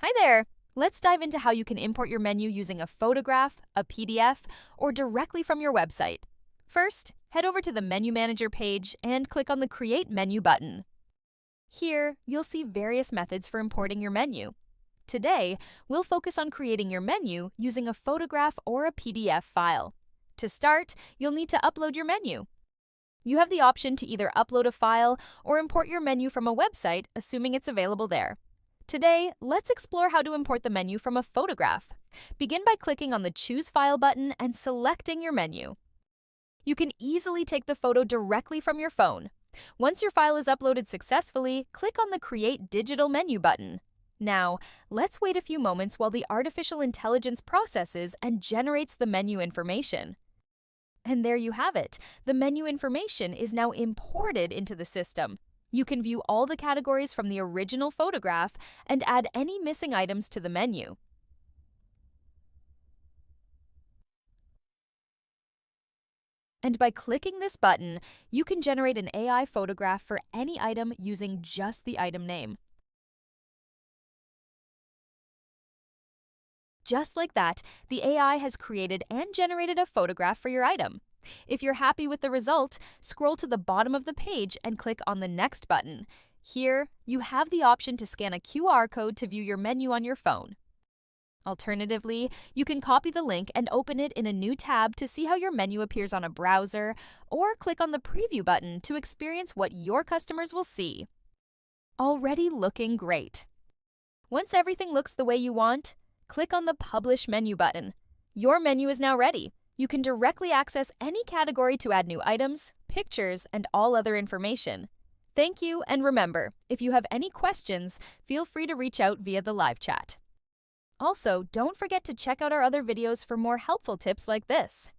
Hi there! Let's dive into how you can import your menu using a photograph, a PDF, or directly from your website. First, head over to the Menu Manager page and click on the Create Menu button. Here, you'll see various methods for importing your menu. Today, we'll focus on creating your menu using a photograph or a PDF file. To start, you'll need to upload your menu. You have the option to either upload a file or import your menu from a website, assuming it's available there. Today, let's explore how to import the menu from a photograph. Begin by clicking on the Choose File button and selecting your menu. You can easily take the photo directly from your phone. Once your file is uploaded successfully, click on the Create Digital Menu button. Now, let's wait a few moments while the artificial intelligence processes and generates the menu information. And there you have it. The menu information is now imported into the system. You can view all the categories from the original photograph and add any missing items to the menu. And by clicking this button, you can generate an AI photograph for any item using just the item name. Just like that, the AI has created and generated a photograph for your item. If you're happy with the result, scroll to the bottom of the page and click on the Next button. Here, you have the option to scan a QR code to view your menu on your phone. Alternatively, you can copy the link and open it in a new tab to see how your menu appears on a browser, or click on the Preview button to experience what your customers will see. Already looking great. Once everything looks the way you want, click on the Publish Menu button. Your menu is now ready. You can directly access any category to add new items, pictures, and all other information. Thank you, and remember, if you have any questions, feel free to reach out via the live chat. Also, don't forget to check out our other videos for more helpful tips like this.